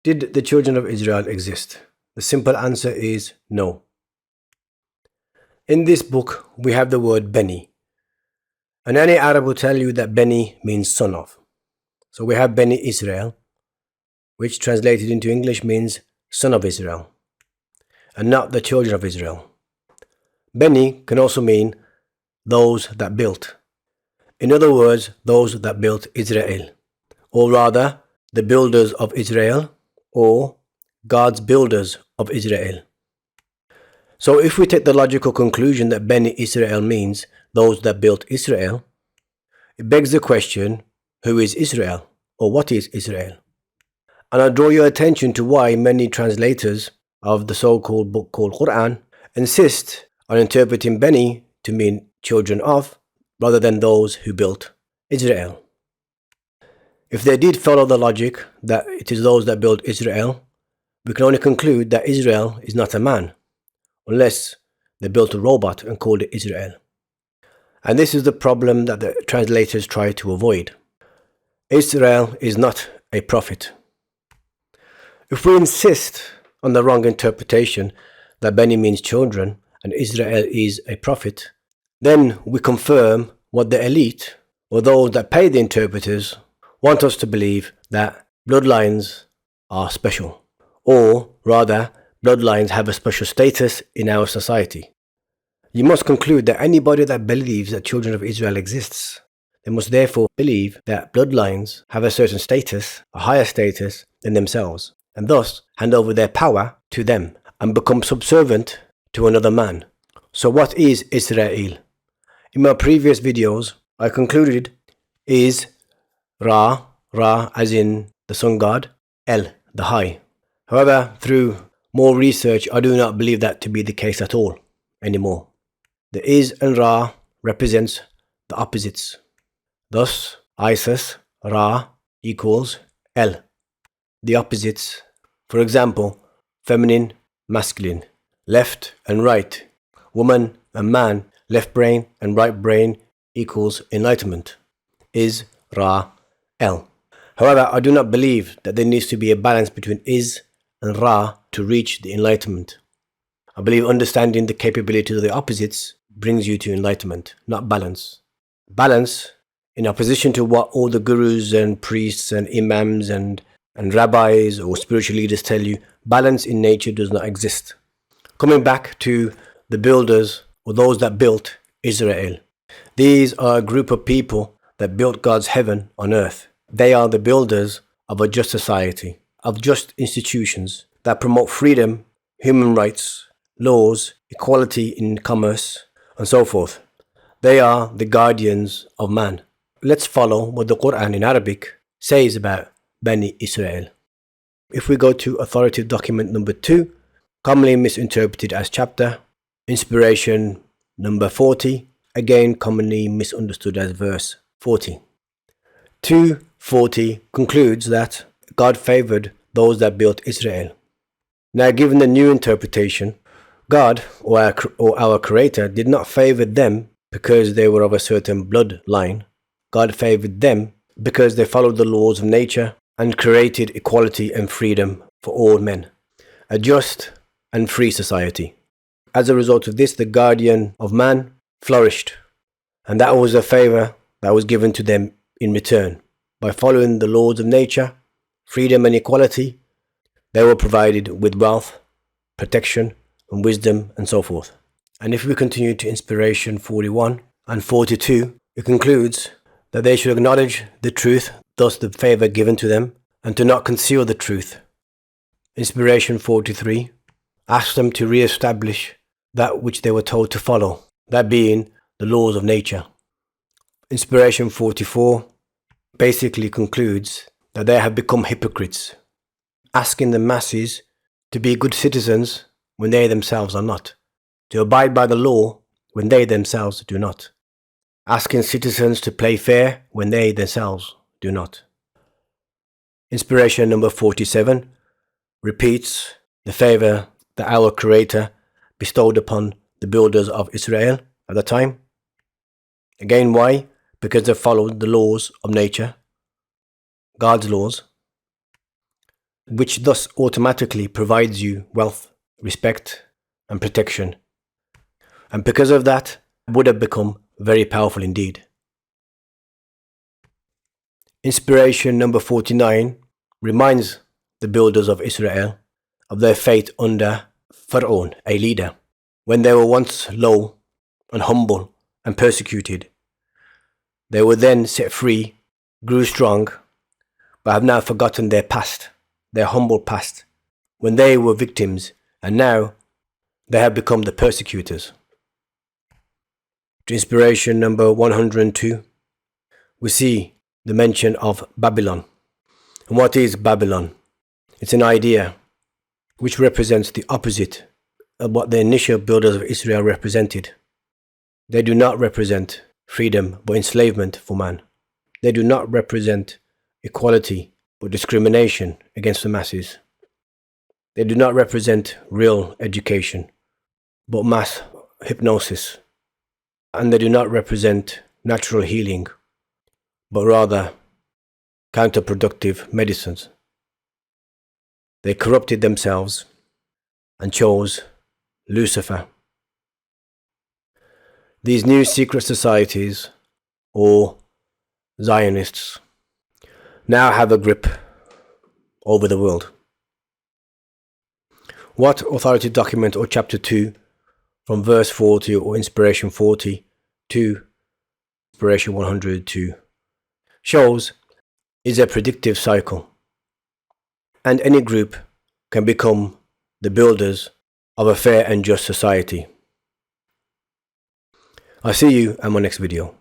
Did the children of Israel exist? The simple answer is no. In this book, we have the word Beni. And any Arab will tell you that Beni means son of. So we have Beni Israel, which translated into English means son of Israel, and not the children of Israel. Beni can also mean those that built. In other words, those that built Israel, or rather, the builders of Israel, or God's builders of Israel. So if we take the logical conclusion that Beni Israel means those that built Israel, it begs the question, who is Israel, or what is Israel? And I draw your attention to why many translators of the so-called book called Qu'ran insist on interpreting Beni to mean children of, rather than those who built Israel. If they did follow the logic that it is those that built Israel, we can only conclude that Israel is not a man, unless they built a robot and called it Israel. And this is the problem that the translators try to avoid. Israel is not a prophet. If we insist on the wrong interpretation that Beni means children and Israel is a prophet, then we confirm what the elite, or those that pay the interpreters, want us to believe, that bloodlines are special, or rather, bloodlines have a special status in our society. You must conclude that anybody that believes that children of Israel exists, they must therefore believe that bloodlines have a certain status, a higher status than themselves, and thus hand over their power to them and become subservient to another man. So what is Israel? In my previous videos, I concluded is Ra as in the sun god, El, the high. However, through more research, I do not believe that to be the case at all anymore. The Is and Ra represents the opposites. Thus, Isis, Ra equals El. The opposites, for example, feminine, masculine, left and right, woman and man, left brain and right brain equals enlightenment, Is, Ra, El. However, I do not believe that there needs to be a balance between Is and Ra to reach the enlightenment. I believe understanding the capabilities of the opposites brings you to enlightenment, not balance. Balance, in opposition to what all the gurus and priests and imams and rabbis or spiritual leaders tell you, balance in nature does not exist. Coming back to the builders, or those that built Israel. These are a group of people that built God's heaven on earth. They are the builders of a just society, of just institutions that promote freedom, human rights, laws, equality in commerce, and so forth. They are the guardians of man. Let's follow what the Quran in Arabic says about Bani Israel. If we go to authoritative document number 2, commonly misinterpreted as chapter, inspiration number 40, again commonly misunderstood as verse 40. 2:40 concludes that God favored those that built Israel. Now, given the new interpretation, God, or our Creator, did not favor them because they were of a certain bloodline. God favored them because they followed the laws of nature and created equality and freedom for all men, a just and free society. As a result of this, the guardian of man flourished, and that was a favor that was given to them in return. By following the laws of nature, freedom and equality, they were provided with wealth, protection, and wisdom, and so forth. And if we continue to inspiration 41 and 42, it concludes that they should acknowledge the truth, thus the favor given to them, and to not conceal the truth. Inspiration 43 asks them to re-establish that which they were told to follow, that being the laws of nature. Inspiration 44 basically concludes that they have become hypocrites, asking the masses to be good citizens when they themselves are not, to abide by the law when they themselves do not, asking citizens to play fair when they themselves do not. Inspiration number 47 repeats the favor that our Creator bestowed upon the builders of Israel at the time. Again, why? Because they followed the laws of nature, God's laws. which thus automatically provides you wealth, respect, and protection. And because of that, would have become very powerful indeed. Inspiration number 49 reminds the builders of Israel of their fate under Qu'ran, a leader, when they were once low and humble and persecuted. They were then set free, grew strong, but have now forgotten their past, their humble past, when they were victims, and now they have become the persecutors. To inspiration number 102, we see the mention of Babylon. And what is Babylon? It's an idea which represents the opposite of what the initial builders of Israel represented. They do not represent freedom but enslavement for man. They do not represent equality but discrimination against the masses. They do not represent real education but mass hypnosis. And they do not represent natural healing but rather counterproductive medicines. They corrupted themselves and chose Lucifer. These new secret societies, or Zionists, now have a grip over the world. What authority document or chapter 2 from verse 40 or inspiration 40 to inspiration 102 shows is a predictive cycle, and any group can become the builders of a fair and just society. I'll see you in my next video.